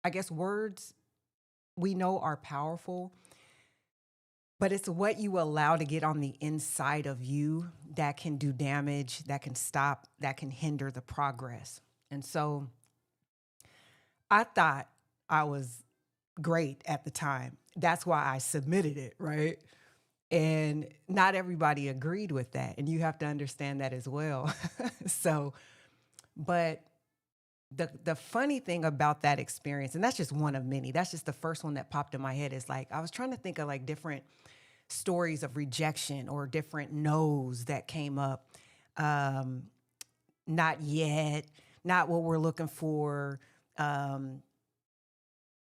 I guess words we know are powerful, but it's what you allow to get on the inside of you that can do damage, that can stop, that can hinder the progress. And so I thought I was great at the time. That's why I submitted it, right? And not everybody agreed with that. And you have to understand that as well. So, but the funny thing about that experience, and that's just one of many, that's just the first one that popped in my head, is like I was trying to think of like different stories of rejection or different no's that came up. Um, Not yet, not what we're looking for. Um,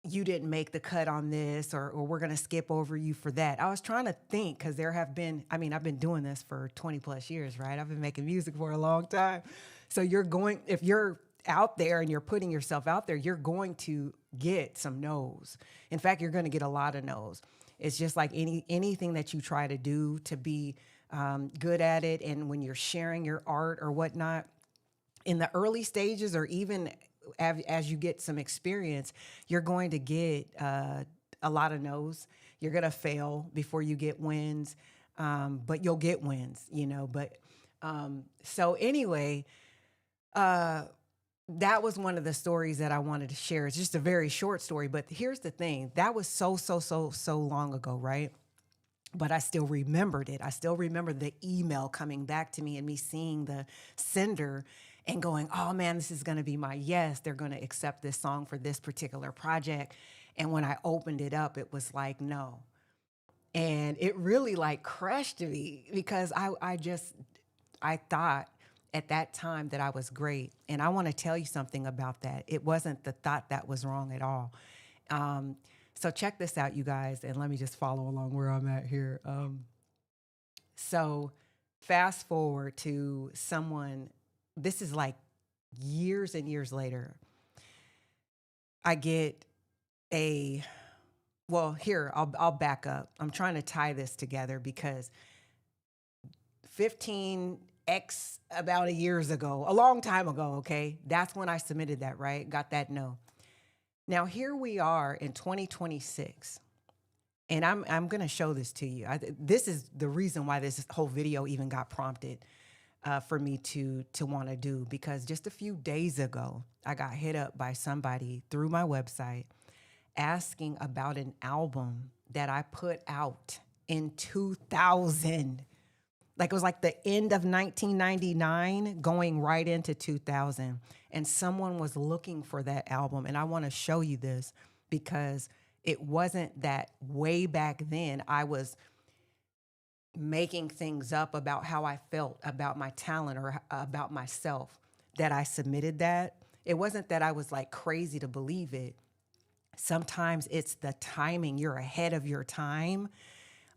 you didn't make the cut on this, or we're going to skip over you for that. I was trying to think because there have been, I mean, I've been doing this for 20 plus years, right? I've been making music for a long time. So you're going, if you're out there and you're putting yourself out there, you're going to get some no's. In fact, you're going to get a lot of no's. It's just like anything that you try to do to be good at it. And when you're sharing your art or whatnot, in the early stages or even as you get some experience, you're going to get a lot of no's. You're going to fail before you get wins, but you'll get wins, you know. But so anyway, uh, that was one of the stories that I wanted to share. It's just a very short story, but here's the thing: that was so long ago, right? But I still remembered it. I still remember the email coming back to me and me seeing the sender and going, oh man, this is going to be my yes. They're going to accept this song for this particular project. And when I opened it up, it was like, no. And it really like crushed me because I thought at that time that I was great. And I want to tell you something about that. It wasn't the thought that was wrong at all. Um, so check this out, you guys, and let me just follow along where I'm at here. So fast forward to someone, this is like years and years later. I get a, well, here, I'll back up. I'm trying to tie this together because 15x about a years ago, a long time ago, okay? That's when I submitted that, right? Got that no. Now here we are in 2026. And I'm going to show this to you. This is the reason why this whole video even got prompted for me to want to do, because just a few days ago, I got hit up by somebody through my website asking about an album that I put out in 2000. Like it was like the end of 1999 going right into 2000. And someone was looking for that album. And I want to show you this because it wasn't that way back then I was making things up about how I felt about my talent or about myself that I submitted that. It wasn't that I was like crazy to believe it. Sometimes it's the timing. You're ahead of your time.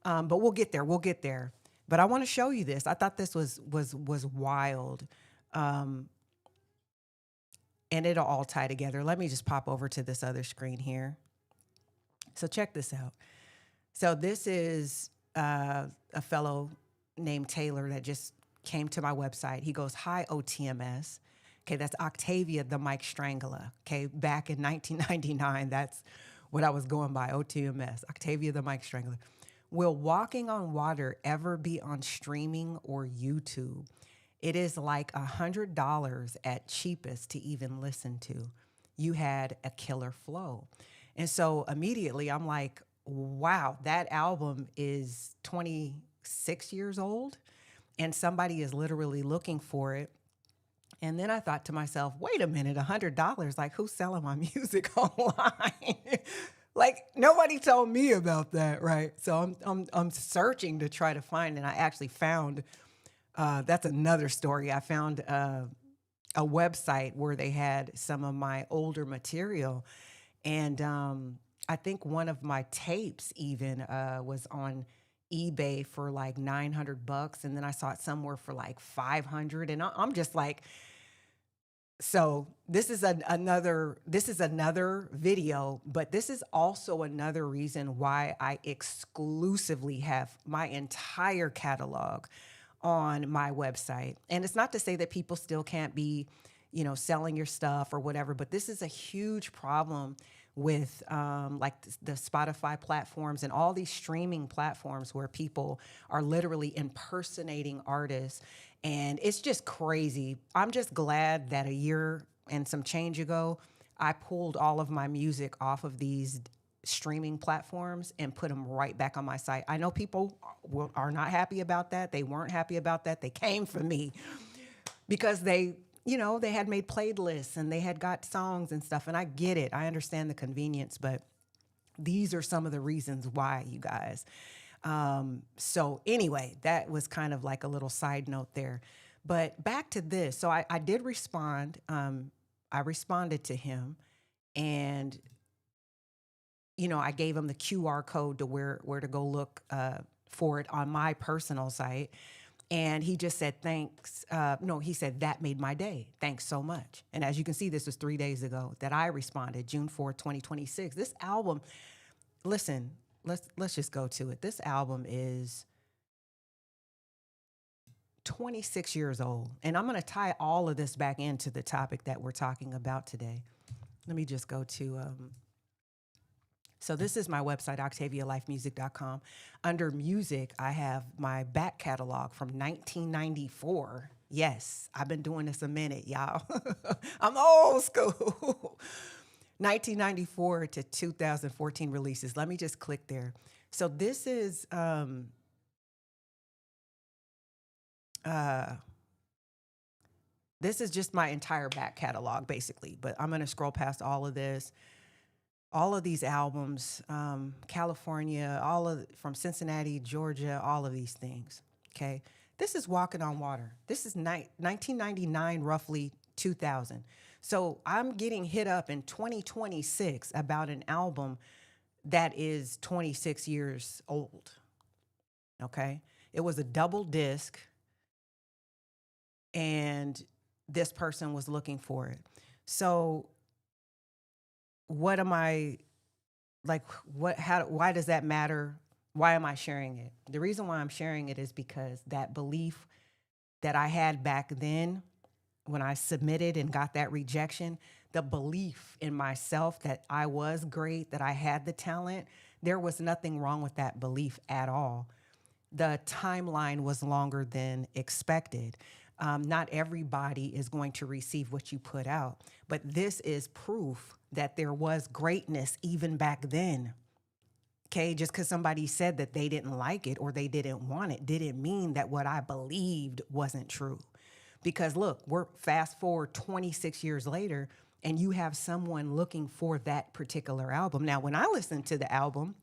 But we'll get there. We'll get there. But I want to show you this. I thought this was wild. And it'll all tie together. Let me just pop over to this other screen here. So check this out. So this is a fellow named Taylor that just came to my website. He goes, hi, OTMS. Okay, that's Octavia, the Mic Strangler. Okay, back in 1999, that's what I was going by, OTMS, Octavia, the Mic Strangler. Will Walking on Water ever be on streaming or YouTube? It is like $100 at cheapest to even listen to. You had a killer flow. And so immediately I'm like, wow, that album is 26 years old and somebody is literally looking for it. And then I thought to myself, wait a minute, $100, like who's selling my music online? Like nobody told me about that, right? So I'm searching to try to find, and I actually found, that's another story. I found a website where they had some of my older material. And I think one of my tapes even was on eBay for like $900. And then I saw it somewhere for like 500. And I'm just like, so this is another video, but this is also another reason why I exclusively have my entire catalog on my website. And it's not to say that people still can't be, selling your stuff or whatever, but this is a huge problem with like the Spotify platforms and all these streaming platforms where people are literally impersonating artists. And it's just crazy. I'm just glad that a year and some change ago, I pulled all of my music off of these streaming platforms and put them right back on my site. I know people are not happy about that. They weren't happy about that. They came for me because they had made playlists and they had got songs and stuff. And I get it. I understand the convenience, but these are some of the reasons why, you guys. So anyway, that was kind of like a little side note there. But back to this. So I did respond. I responded to him, and I gave him the QR code to where to go look for it on my personal site. And he just said, thanks. No, he said, that made my day. Thanks so much. And as you can see, this was 3 days ago that I responded, June 4th, 2026. This album, listen, let's just go to it. This album is 26 years old. And I'm going to tie all of this back into the topic that we're talking about today. Let me just go to... So this is my website, octavialifemusic.com. Under music, I have my back catalog from 1994. Yes, I've been doing this a minute, y'all. I'm old school. 1994 to 2014 releases. Let me just click there. So this is just my entire back catalog, basically. But I'm going to scroll past all of this. All of these albums, California, from Cincinnati, Georgia, all of these things, okay? This is Walking on Water. This is 1999, roughly 2000. So I'm getting hit up in 2026 about an album that is 26 years old, okay? It was a double disc, and this person was looking for it. So what am I, like, why does that matter? Why am I sharing it? The reason why I'm sharing it is because that belief that I had back then when I submitted and got that rejection, the belief in myself that I was great, that I had the talent, there was nothing wrong with that belief at all. The timeline was longer than expected. Not everybody is going to receive what you put out, but this is proof that there was greatness even back then. Okay, just because somebody said that they didn't like it or they didn't want it didn't mean that what I believed wasn't true. Because look, we're fast forward 26 years later, and you have someone looking for that particular album. Now, when I listen to the album,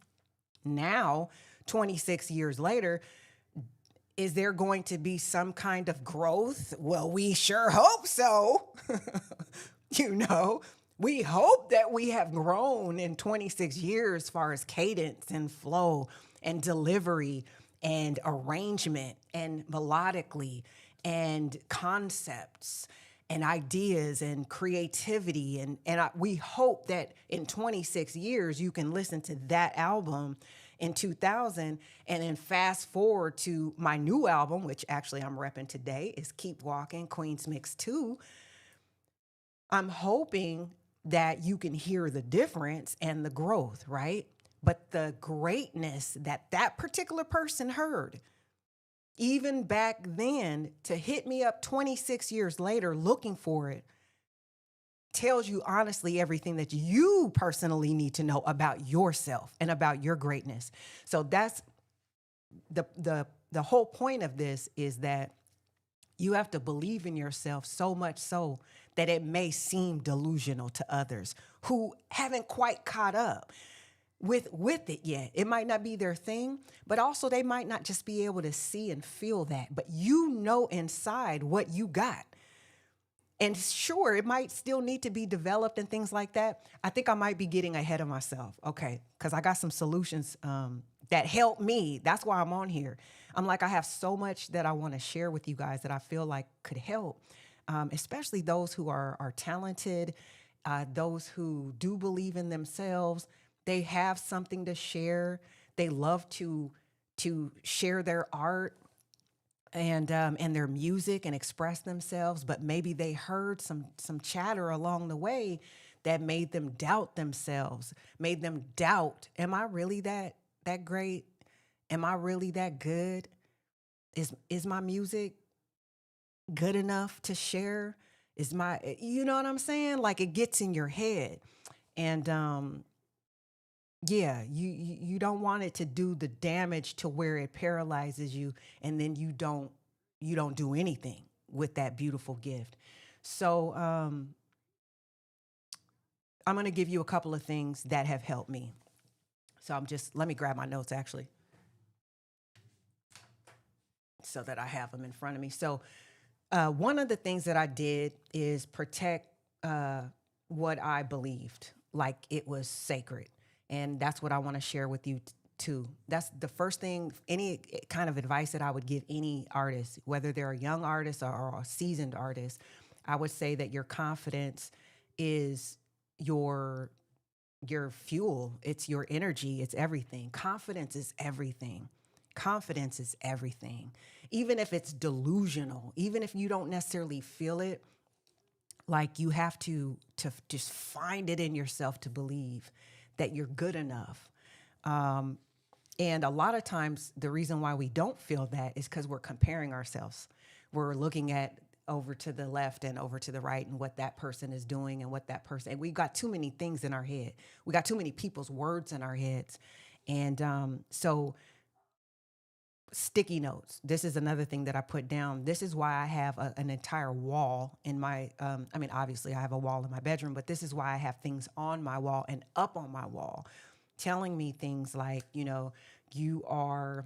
now 26 years later, is there going to be some kind of growth? Well, we sure hope so. We hope that we have grown in 26 years as far as cadence and flow and delivery and arrangement and melodically and concepts and ideas and creativity. We hope that in 26 years, you can listen to that album in 2000 and then fast forward to my new album, which actually I'm repping today, is Keep Walking, Queen's Mix 2. I'm hoping that you can hear the difference and the growth, right? But the greatness that particular person heard, even back then, to hit me up 26 years later looking for it, tells you honestly everything that you personally need to know about yourself and about your greatness. So that's the whole point of this, is that you have to believe in yourself so much so that it may seem delusional to others who haven't quite caught up with it yet. It might not be their thing, but also they might not just be able to see and feel that, but inside what you got. And sure, it might still need to be developed and things like that. I think I might be getting ahead of myself. Okay, because I got some solutions that help me. That's why I'm on here. I'm like, I have so much that I want to share with you guys that I feel like could help, especially those who are talented, those who do believe in themselves. They have something to share. They love to share their art and their music and express themselves, but maybe they heard some chatter along the way that made them doubt themselves, made them doubt, am I really that great? Am I really that good? Is my music good enough to share? Is my, you know what I'm saying? Like it gets in your head. And yeah, you don't want it to do the damage to where it paralyzes you, and then you don't do anything with that beautiful gift. So I'm going to give you a couple of things that have helped me. So let me grab my notes actually, so that I have them in front of me. So one of the things that I did is protect what I believed like it was sacred. And that's what I want to share with you too. That's the first thing, any kind of advice that I would give any artist, whether they're a young artist or a seasoned artist. I would say that your confidence is your your fuel, it's your energy, it's everything. Confidence is everything. Confidence is everything. Even if it's delusional, even if you don't necessarily feel it, like you have to just find it in yourself to believe that you're good enough. And a lot of times, the reason why we don't feel that is because we're comparing ourselves. We're looking at over to the left and over to the right and what that person is doing and what that person, and we've got too many things in our head. We got too many people's words in our heads. And so sticky notes. This is another thing that I put down. This is why I have an entire wall in my, I mean, obviously I have a wall in my bedroom, but this is why I have things on my wall and up on my wall telling me things like, you are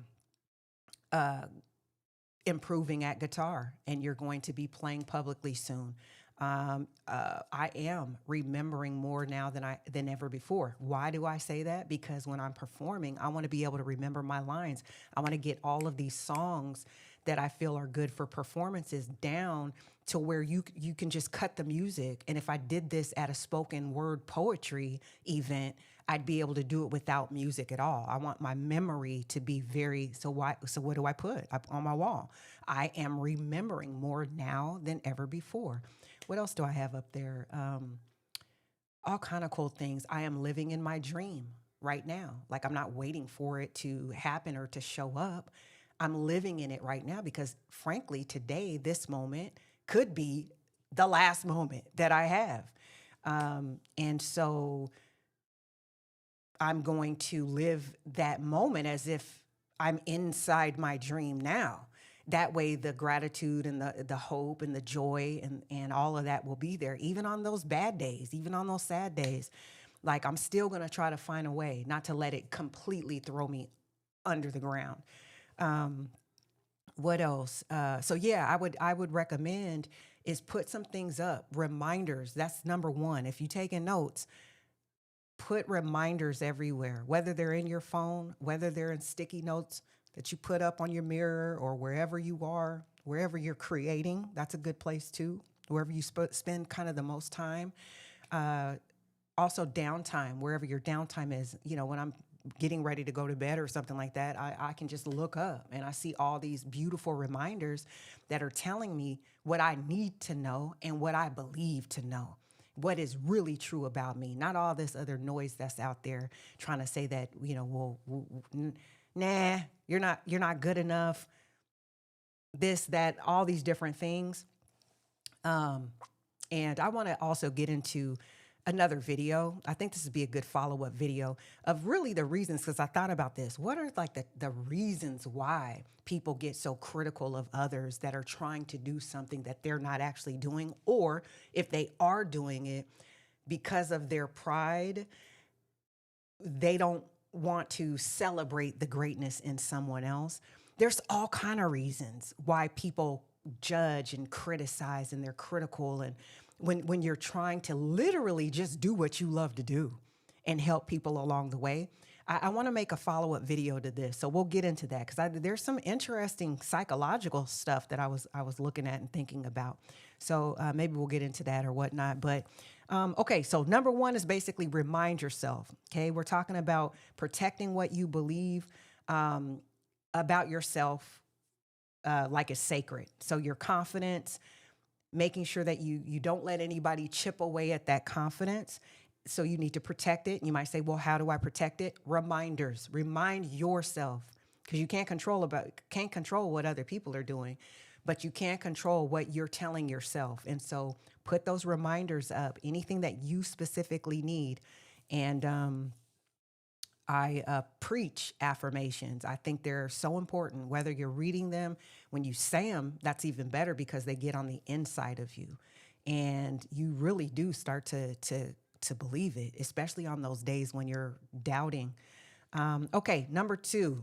improving at guitar and you're going to be playing publicly soon. I am remembering more now than ever before. Why do I say that? Because when I'm performing, I want to be able to remember my lines. I want to get all of these songs that I feel are good for performances down to where you can just cut the music. And if I did this at a spoken word poetry event, I'd be able to do it without music at all. I want my memory to be so what do I put up on my wall? I am remembering more now than ever before. What else do I have up there? All kind of cool things. I am living in my dream right now. Like I'm not waiting for it to happen or to show up. I'm living in it right now because frankly, today, this moment could be the last moment that I have. And so I'm going to live that moment as if I'm inside my dream now. That way, the gratitude and the hope and the joy and all of that will be there, even on those bad days, even on those sad days. Like I'm still going to try to find a way not to let it completely throw me under the ground. What else? So yeah, I would recommend is put some things up, reminders. That's number one. If you're taking notes, put reminders everywhere, whether they're in your phone, whether they're in sticky notes that you put up on your mirror or wherever you are, wherever you're creating. That's a good place too, wherever you spend kind of the most time. Also, downtime, wherever your downtime is. When I'm getting ready to go to bed or something like that, I can just look up and I see all these beautiful reminders that are telling me what I need to know and what I believe to know, what is really true about me, not all this other noise that's out there trying to say that, nah, you're not good enough, this, that, all these different things. And I want to also get into another video. I think this would be a good follow-up video of really the reasons, because I thought about this. What are like the reasons why people get so critical of others that are trying to do something that they're not actually doing, or if they are doing it because of their pride, they don't want to celebrate the greatness in someone else. There's all kind of reasons why people judge and criticize and they're critical. And when you're trying to literally just do what you love to do and help people along the way, I want to make a follow-up video to this. So we'll get into that because there's some interesting psychological stuff that I was looking at and thinking about. So maybe we'll get into that or whatnot. But okay, so number one is basically remind yourself. Okay, we're talking about protecting what you believe about yourself like it's sacred. So your confidence, making sure that you don't let anybody chip away at that confidence. So you need to protect it. You might say, well, how do I protect it? Reminders. Remind yourself, because you can't control what other people are doing, but you can control what you're telling yourself. And so put those reminders up, anything that you specifically need. And I preach affirmations. I think they're so important, whether you're reading them, when you say them, that's even better because they get on the inside of you. And you really do start to believe it, especially on those days when you're doubting. Okay, number 2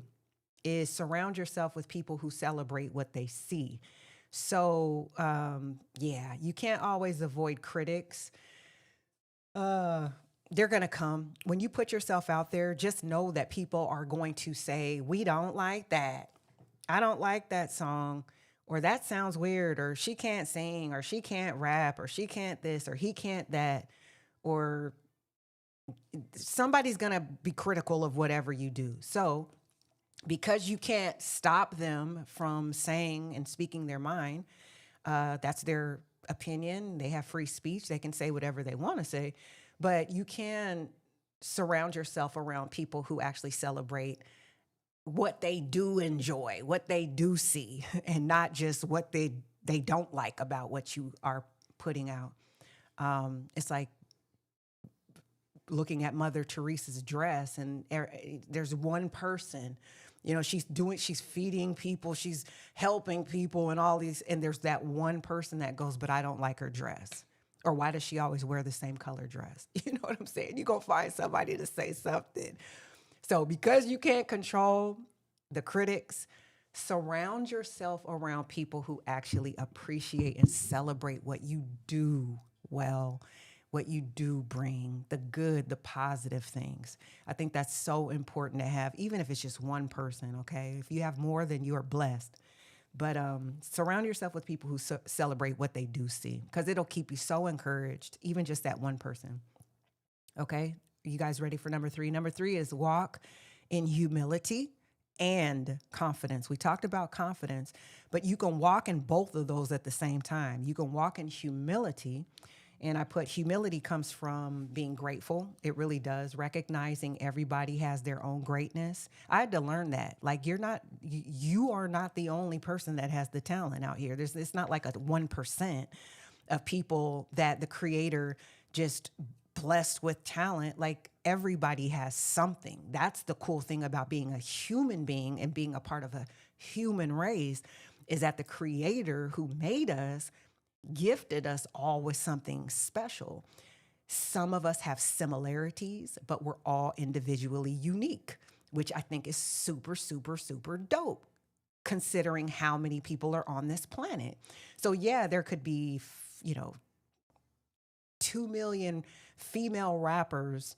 is surround yourself with people who celebrate what they see. So, yeah, you can't always avoid critics. They're going to come. When you put yourself out there, just know that people are going to say, we don't like that. I don't like that song, or that sounds weird, or she can't sing, or she can't rap, or she can't this, or he can't that, or somebody's going to be critical of whatever you do. So, because you can't stop them from saying and speaking their mind, that's their opinion. They have free speech. They can say whatever they want to say, but you can surround yourself around people who actually celebrate what they do enjoy, what they do see, and not just what they don't like about what you are putting out. It's like looking at Mother Teresa's dress, and there's one person, she's feeding people, she's helping people and all these, and there's that one person that goes, but I don't like her dress. Or why does she always wear the same color dress? You know what I'm saying? You're going to find somebody to say something. So because you can't control the critics, surround yourself around people who actually appreciate and celebrate what you do well, what you do bring, the good, the positive things. I think that's so important to have, even if it's just one person, okay? If you have more, then you are blessed. But surround yourself with people who celebrate what they do see, because it'll keep you so encouraged, even just that one person. Okay? Are you guys ready for number 3? Number 3 is walk in humility and confidence. We talked about confidence, but you can walk in both of those at the same time. You can walk in humility. And I put humility comes from being grateful. It really does. Recognizing everybody has their own greatness. I had to learn that. Like you are not the only person that has the talent out here. It's not like a 1% of people that the Creator just blessed with talent. Like everybody has something. That's the cool thing about being a human being and being a part of a human race, is that the Creator who made us gifted us all with something special. Some of us have similarities, but we're all individually unique, which I think is super, super, super dope, considering how many people are on this planet. So yeah, there could be, 2 million female rappers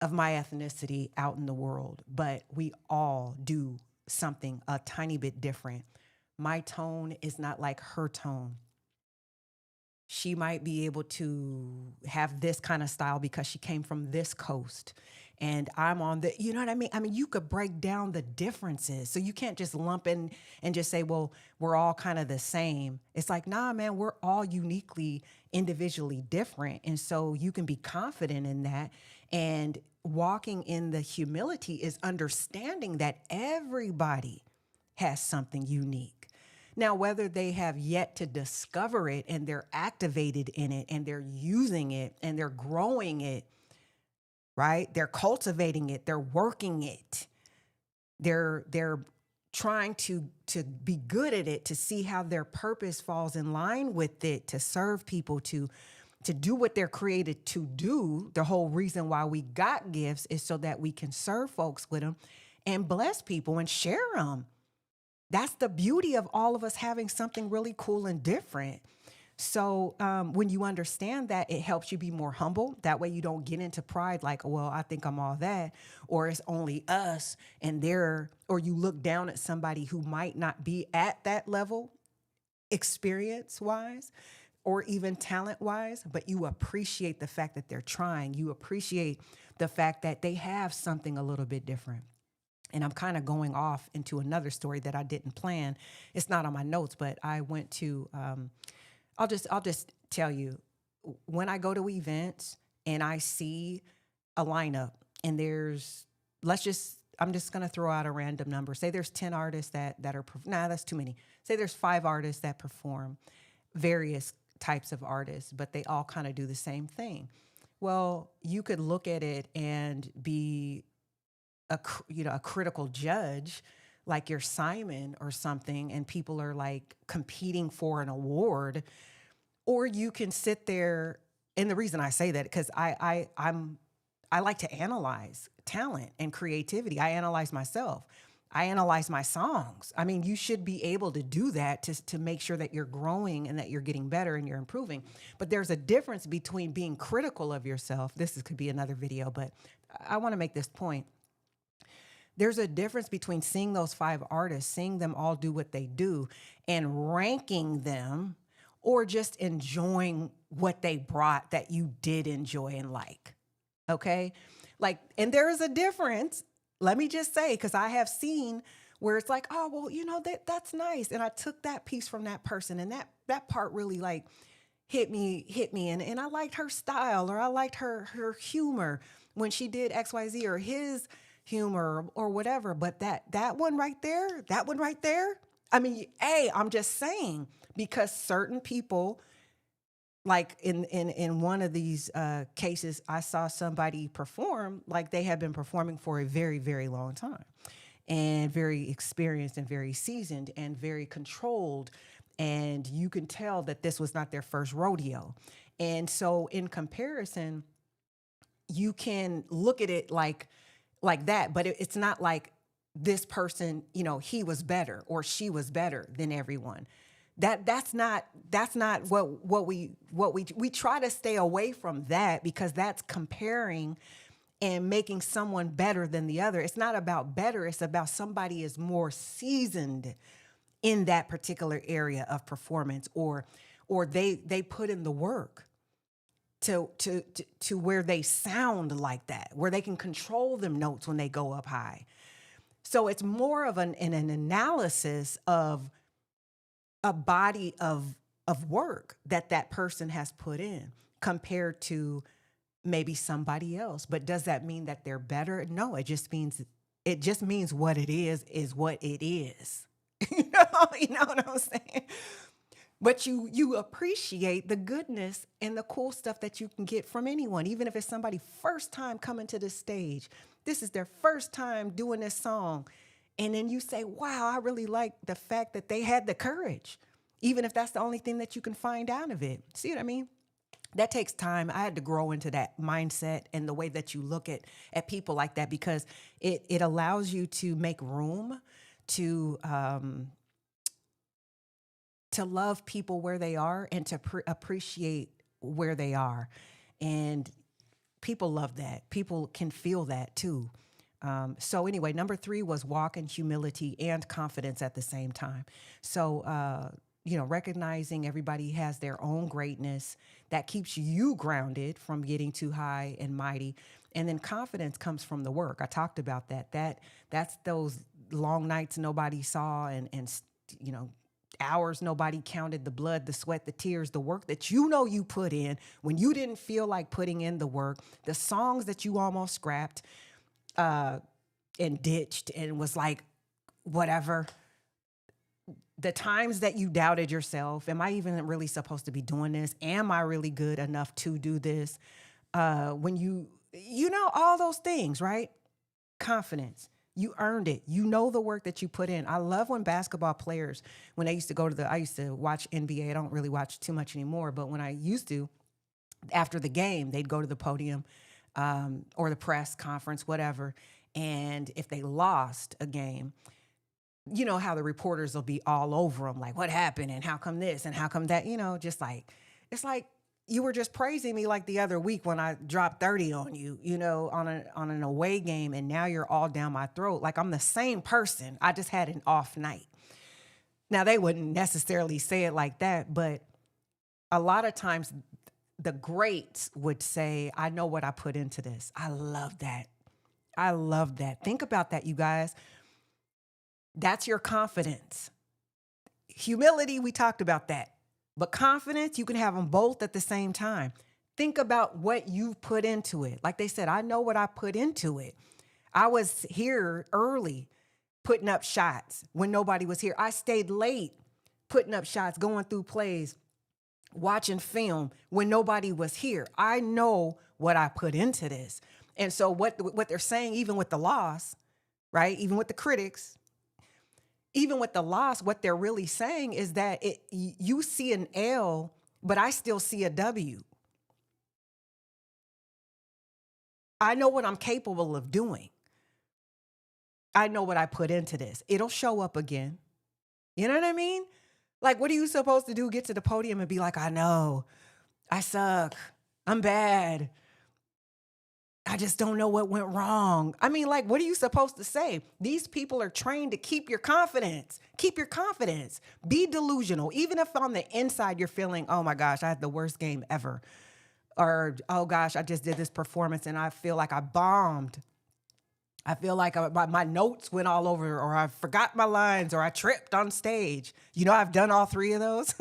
of my ethnicity out in the world, but we all do something a tiny bit different. My tone is not like her tone. She might be able to have this kind of style because she came from this coast, and I'm on the, you know what I mean? I mean, you could break down the differences. So you can't just lump in and just say, well, we're all kind of the same. It's like, nah, man, we're all uniquely, individually different. And so you can be confident in that. And walking in the humility is understanding that everybody has something unique. Now, whether they have yet to discover it and they're activated in it and they're using it and they're growing it, right? They're cultivating it, they're working it. They're trying to be good at it, to see how their purpose falls in line with it, to serve people, to do what they're created to do. The whole reason why we got gifts is so that we can serve folks with them and bless people and share them. That's the beauty of all of us having something really cool and different. So when you understand that, it helps you be more humble. That way you don't get into pride like, well, I think I'm all that, or it's only us and they're, or you look down at somebody who might not be at that level experience-wise or even talent-wise, but you appreciate the fact that they're trying. You appreciate the fact that they have something a little bit different. And I'm kind of going off into another story that I didn't plan. It's not on my notes, but I went to I'll just tell you, when I go to events and I see a lineup and there's, I'm just going to throw out a random number. Say there's 10 artists that are, nah, that's too many. Say there's 5 artists that perform, various types of artists, but they all kind of do the same thing. Well, you could look at it and be a critical judge, like you're Simon or something, and people are like competing for an award, or you can sit there. And the reason I say that, because I like to analyze talent and creativity. I analyze myself. I analyze my songs. I mean, you should be able to do that to make sure that you're growing and that you're getting better and you're improving. But there's a difference between being critical of yourself. Could be another video, but I want to make this point. There's a difference between seeing those 5 artists, seeing them all do what they do, and ranking them, or just enjoying what they brought that you did enjoy and like. Okay? Like, and there is a difference. Let me just say, because I have seen where it's like, oh, well, that's nice. And I took that piece from that person, and that part really like hit me. And I liked her style, or I liked her humor when she did XYZ, or his humor or whatever. But that one right there, I mean, hey, I'm just saying, because certain people, like in one of these cases, I saw somebody perform like they had been performing for a very, very long time, and very experienced and very seasoned and very controlled. And you can tell that this was not their first rodeo. And so in comparison, you can look at it like that, but it's not like this person, he was better or she was better than everyone. That's not what we try to stay away from that, because that's comparing and making someone better than the other. It's not about better, it's about somebody is more seasoned in that particular area of performance, or they put in the work to where they sound like that, where they can control them notes when they go up high. So it's more of an analysis of a body of work that person has put in, compared to maybe somebody else. But does that mean that they're better? No, it just means what it is what it is. You know what I'm saying? But you appreciate the goodness and the cool stuff that you can get from anyone, even if it's somebody first time coming to the stage. This is their first time doing this song. And then you say, wow, I really like the fact that they had the courage, even if that's the only thing that you can find out of it. See what I mean? That takes time. I had to grow into that mindset and the way that you look at people like that, because it allows you to make room to love people where they are, and to appreciate where they are. And people love that. People can feel that too. So anyway, number 3 was walk in humility and confidence at the same time. So, recognizing everybody has their own greatness that keeps you grounded from getting too high and mighty. And then confidence comes from the work. I talked about that. That's those long nights nobody saw, and hours nobody counted, the blood, the sweat, the tears, the work that you put in when you didn't feel like putting in the work, the songs that you almost scrapped and ditched and was like, whatever. The times that you doubted yourself, am I even really supposed to be doing this? Am I really good enough to do this? When all those things, right? Confidence. You earned it. You know the work that you put in. I love when basketball players, when I used to watch NBA. I don't really watch too much anymore, but when I used to, after the game, they'd go to the podium or the press conference, whatever. And if they lost a game, you know how the reporters will be all over them, like, what happened and how come this and how come that, just like, it's like you were just praising me like the other week when I dropped 30 on you, on an away game, and now you're all down my throat. Like, I'm the same person. I just had an off night. Now, they wouldn't necessarily say it like that, but a lot of times the greats would say, I know what I put into this. I love that. Think about that, you guys. That's your confidence. Humility, we talked about that. But confidence, you can have them both at the same time. Think about what you've put into it. Like they said, I know what I put into it. I was here early putting up shots when nobody was here. I stayed late putting up shots, going through plays, watching film when nobody was here. I know what I put into this. And so what they're saying, even with the loss, right? Even with the critics, even with the loss, what they're really saying is that you see an L, but I still see a W. I know what I'm capable of doing. I know what I put into this. It'll show up again. You know what I mean? Like, what are you supposed to do? Get to the podium and be like, I know, I suck, I'm bad, I just don't know what went wrong. I mean, like, what are you supposed to say? These people are trained to keep your confidence. Keep your confidence. Be delusional. Even if on the inside you're feeling, oh my gosh, I had the worst game ever. Or, oh gosh, I just did this performance and I feel like I bombed. I feel like my notes went all over, or I forgot my lines, or I tripped on stage. You know, I've done all three of those.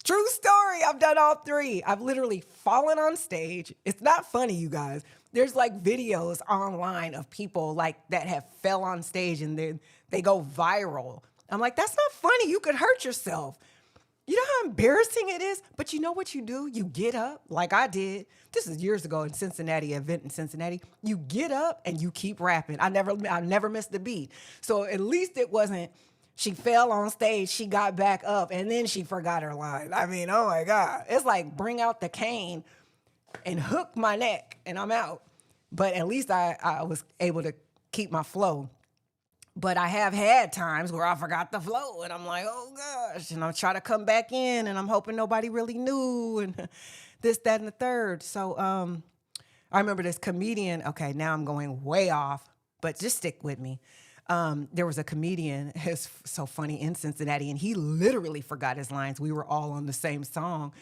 True story. I've done all three. I've literally fallen on stage. It's not funny, you guys. There's like videos online of people like that have fell on stage and then they go viral. I'm like, that's not funny. You could hurt yourself. You know how embarrassing it is? But you know what you do? You get up like I did. This is years ago in Cincinnati, an event in Cincinnati. You get up and you keep rapping. I never missed a beat. So at least it wasn't, she fell on stage, she got back up, and then she forgot her line. I mean, oh my God. It's like bring out the cane and hook my neck and I'm out. But at least I was able to keep my flow. But I have had times where I forgot the flow and I'm like, oh gosh, and I'll try to come back in and I'm hoping nobody really knew and this, that, and the third. So I remember this comedian. Okay, now I'm going way off, but just stick with me. There was a comedian, it's so funny, in Cincinnati, and he literally forgot his lines. We were all on the same song.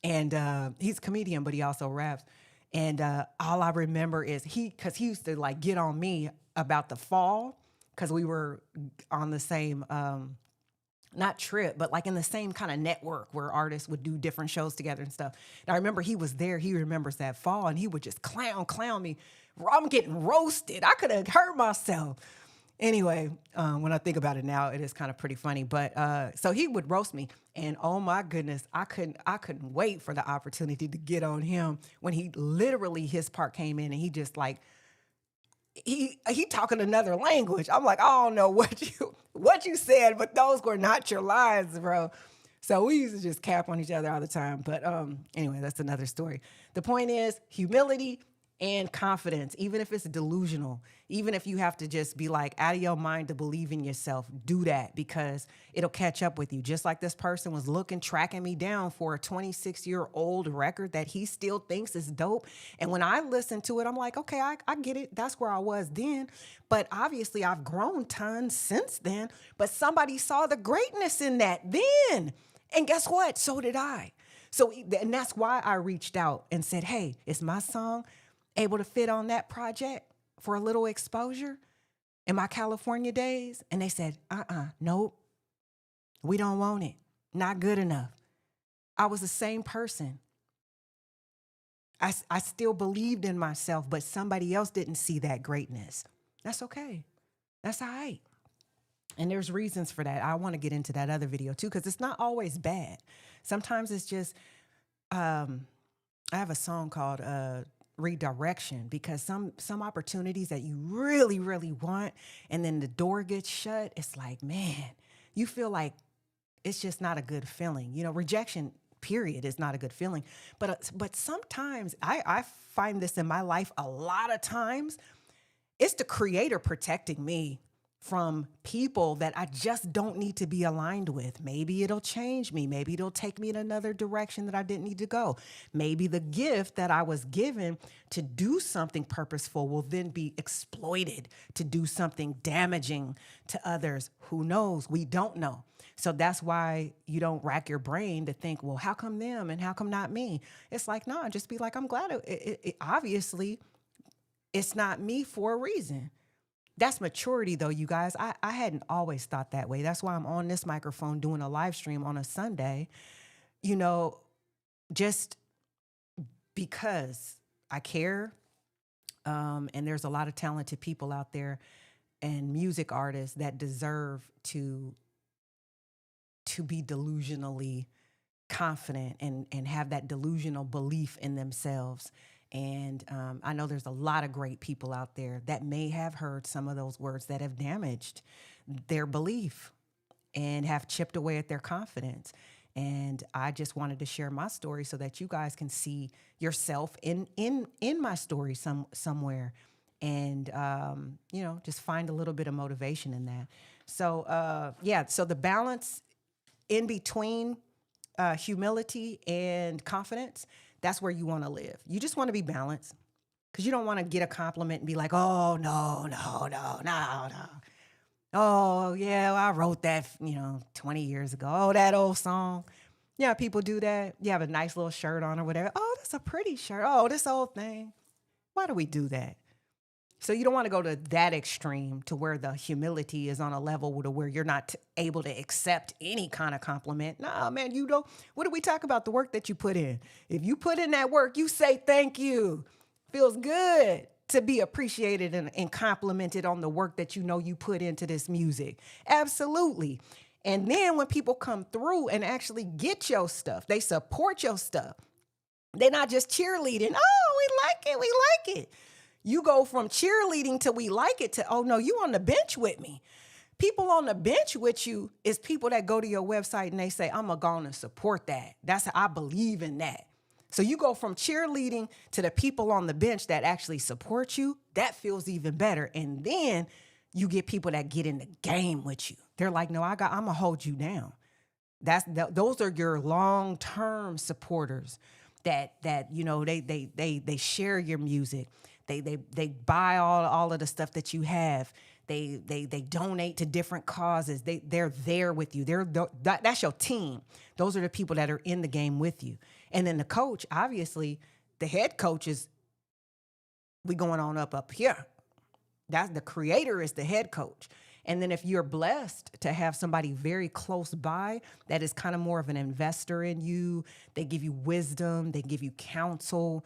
And he's a comedian, but he also raps. And all I remember is because he used to like get on me about the fall, because we were on the same, not trip, but like in the same kind of network where artists would do different shows together and stuff. And I remember he was there, he remembers that fall, and he would just clown me. I'm getting roasted. I could have hurt myself. Anyway, when I think about it now, it is kind of pretty funny. But so he would roast me, and oh my goodness, I couldn't wait for the opportunity to get on him when he literally, his part came in and he just like, he talking another language. I'm like, I don't know what you said, but those were not your lines, bro. So we used to just cap on each other all the time. But anyway, that's another story. The point is humility and confidence, even if it's delusional, even if you have to just be like out of your mind to believe in yourself, do that because it'll catch up with you. Just like this person was tracking me down for a 26-year-old record that he still thinks is dope. And when I listened to it, I'm like, okay, I get it. That's where I was then. But obviously I've grown tons since then, but somebody saw the greatness in that then. And guess what? So did I. So, and that's why I reached out and said, hey, is my song able to fit on that project for a little exposure in my California days? And they said, nope, we don't want it. Not good enough. I was the same person. I still believed in myself, but somebody else didn't see that greatness. That's okay. That's all right. And there's reasons for that. I want to get into that other video too, because it's not always bad. Sometimes it's just, I have a song called Redirection, because some opportunities that you really, really want, and then the door gets shut, it's like, man, you feel like it's just not a good feeling. You know, rejection, period, is not a good feeling. But sometimes I find this in my life a lot of times. It's the Creator protecting me from people that I just don't need to be aligned with. Maybe it'll change me. Maybe it'll take me in another direction that I didn't need to go. Maybe the gift that I was given to do something purposeful will then be exploited to do something damaging to others. Who knows? We don't know. So that's why you don't rack your brain to think, well, how come them and how come not me? It's like, no, just be like, I'm glad it obviously it's not me for a reason. That's maturity, though, you guys. I hadn't always thought that way. That's why I'm on this microphone doing a live stream on a Sunday, you know, just because I care. And there's a lot of talented people out there and music artists that deserve to be delusionally confident and have that delusional belief in themselves. And I know there's a lot of great people out there that may have heard some of those words that have damaged their belief and have chipped away at their confidence. And I just wanted to share my story so that you guys can see yourself in my story somewhere, and just find a little bit of motivation in that. So so the balance in between humility and confidence, that's where you want to live. You just want to be balanced because you don't want to get a compliment and be like, oh, no, no, no, no, no. Oh, yeah, I wrote that, 20 years ago. Oh, that old song. Yeah, people do that. You have a nice little shirt on or whatever. Oh, that's a pretty shirt. Oh, this old thing. Why do we do that? So you don't want to go to that extreme to where the humility is on a level to where you're not able to accept any kind of compliment. Nah, man, you don't. What do we talk about? The work that you put in. If you put in that work, you say thank you. Feels good to be appreciated and complimented on the work that you put into this music. Absolutely. And then when people come through and actually get your stuff, they support your stuff. They're not just cheerleading. Oh, we like it. We like it. You go from cheerleading to we like it to, oh no, you on the bench with me. People on the bench with you is people that go to your website and they say, I'm going to support that. That's how I believe in that. So you go from cheerleading to the people on the bench that actually support you. That feels even better. And then you get people that get in the game with you. They're like, no, I'm going to hold you down. Those are your long-term supporters that they share your music. They buy all of the stuff that you have. They donate to different causes. They're there with you. That's your team. Those are the people that are in the game with you. And then the coach, obviously, the head coach is, we going on up here. That's the creator is the head coach. And then if you're blessed to have somebody very close by that is kind of more of an investor in you, they give you wisdom, they give you counsel,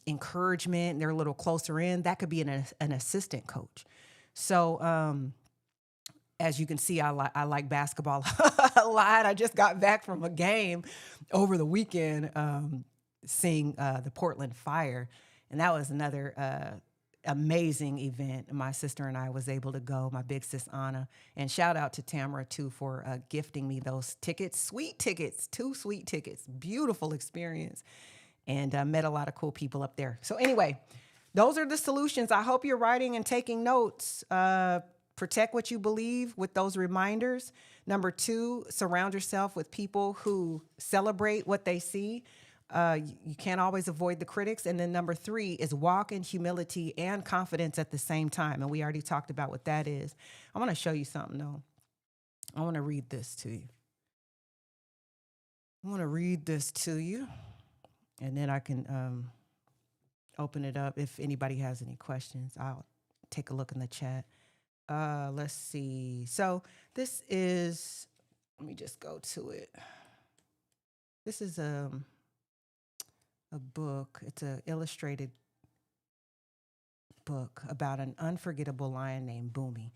encouragement, and they're a little closer in, that could be an assistant coach. So as you can see, I like basketball a lot. I just got back from a game over the weekend, seeing the Portland Fire, and that was another amazing event. My sister and I was able to go, my big sis Anna, and shout out to Tamara too for gifting me those tickets, sweet tickets, 2 sweet tickets, beautiful experience, and met a lot of cool people up there. So anyway, those are the solutions. I hope you're writing and taking notes. Protect what you believe with those reminders. Number 2, surround yourself with people who celebrate what they see. You can't always avoid the critics. And then number 3 is walk in humility and confidence at the same time. And we already talked about what that is. I want to show you something, though. I want to read this to you. And then I can open it up. If anybody has any questions, I'll take a look in the chat. Let's see. So this is, let me just go to it. This is a book. It's an illustrated book about an unforgettable lion named Boomi.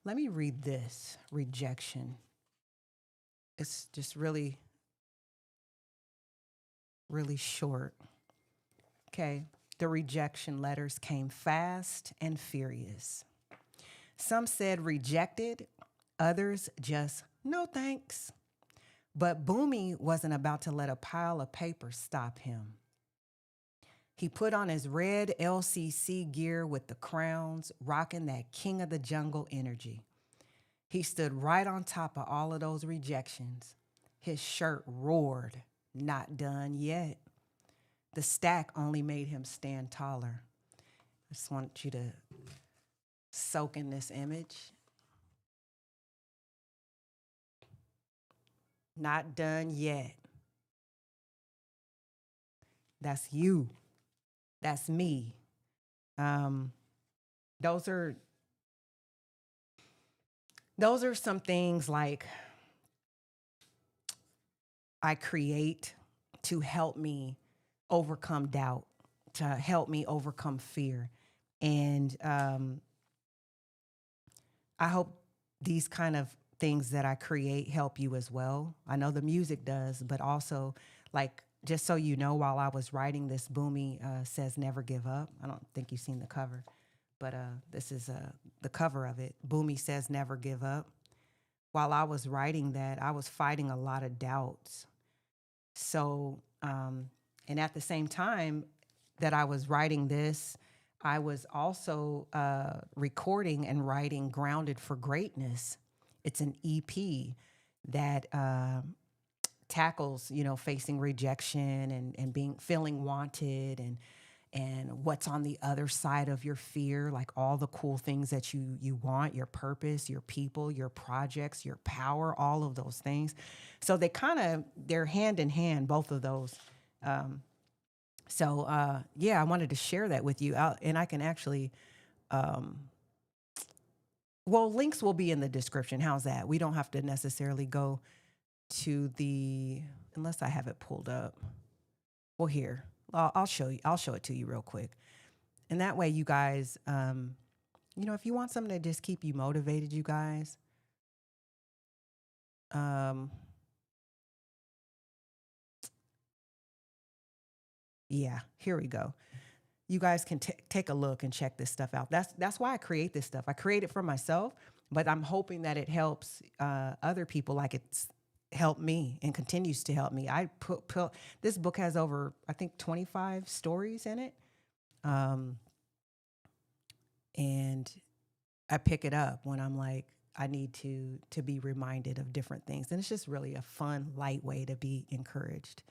Let me read this. Rejection. It's just really, really short. Okay. The rejection letters came fast and furious. Some said rejected, others just no thanks. But Boomi wasn't about to let a pile of paper stop him. He put on his red LCC gear with the crowns, rocking that king of the jungle energy. He stood right on top of all of those rejections. His shirt roared, not done yet. The stack only made him stand taller. I just want you to soak in this image. Not done yet. That's you. That's me. Those are those are some things like I create to help me overcome doubt, to help me overcome fear. And I hope these kind of things that I create help you as well. I know the music does, but also, like, just so you know, while I was writing this, Boomi says never give up. I don't think you've seen the cover, but this is the cover of it. Boomi says never give up. While I was writing that, I was fighting a lot of doubts. So, and at the same time that I was writing this, I was also recording and writing Grounded for Greatness. It's an EP that tackles, you know, facing rejection and being feeling wanted and what's on the other side of your fear, like all the cool things that you want, your purpose, your people, your projects, your power, all of those things. So they're hand in hand, both of those. Yeah, I wanted to share that with you. And I can actually, well, links will be in the description. How's that? We don't have to necessarily go to unless I have it pulled up. Well, here, I'll show you. I'll show it to you real quick. And that way you guys, you know, if you want something to just keep you motivated, you guys, yeah, here we go. You guys can take a look and check this stuff out. That's why I create this stuff. I create it for myself, but I'm hoping that it helps other people, like it's helped me and continues to help me. I put this book has over, I think, 25 stories in it, and I pick it up when I'm like, I need to be reminded of different things, and it's just really a fun, light way to be encouraged.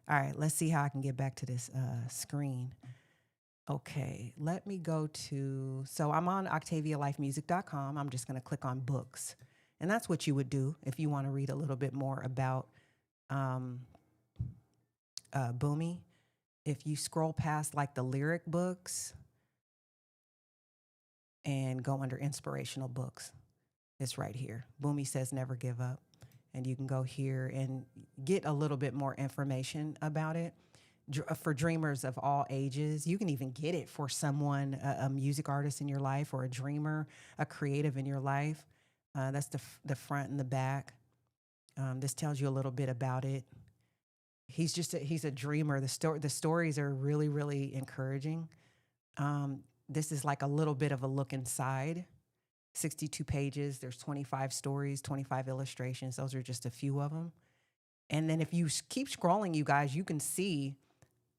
All right, let's see how I can get back to this screen. Okay, let me go to, so I'm on octavialifemusic.com. I'm just going to click on books. And that's what you would do if you want to read a little bit more about Boomi. If you scroll past like the lyric books and go under inspirational books, it's right here. Boomi says never give up. And you can go here and get a little bit more information about it. For dreamers of all ages. You can even get it for someone, a music artist in your life, or a dreamer, a creative in your life. That's the front and the back. This tells you a little bit about it. He's a dreamer. The stories are really, really encouraging. This is like a little bit of a look inside. 62 pages. There's 25 stories, 25 illustrations. Those are just a few of them. And then if you keep scrolling, you guys, you can see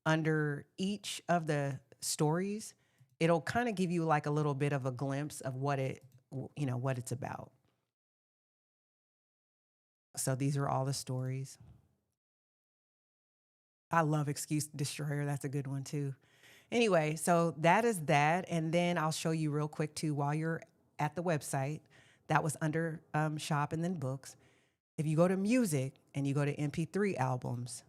under each of the stories, it'll kind of give you like a little bit of a glimpse of what it's about. So these are all the stories. I love Excuse Destroyer. That's a good one too. Anyway, so that is that. And then I'll show you real quick too, while you're at the website, that was under shop and then books. If you go to music and you go to MP3 albums,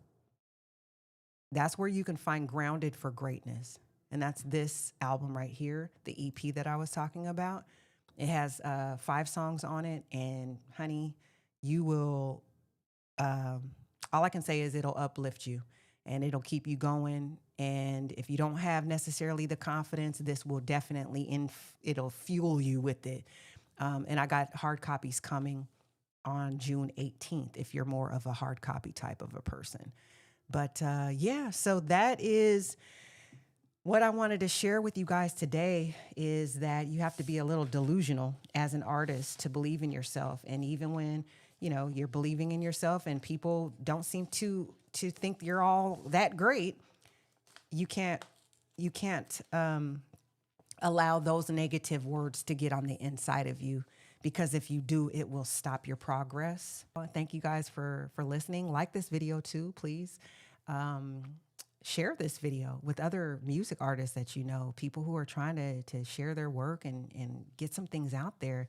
that's where you can find Grounded for Greatness. And that's this album right here, the EP that I was talking about. It has 5 songs on it. And honey, you will, all I can say is it'll uplift you and it'll keep you going. And if you don't have necessarily the confidence, this will definitely, it'll fuel you with it. And I got hard copies coming on June 18th if you're more of a hard copy type of a person. But yeah, so that is what I wanted to share with you guys today, is that you have to be a little delusional as an artist to believe in yourself. And even when, you know, you're believing in yourself and people don't seem to think you're all that great, you can't allow those negative words to get on the inside of you, because if you do, it will stop your progress. Thank you guys for listening. Like this video too, please. Share this video with other music artists that you know, people who are trying to share their work and get some things out there.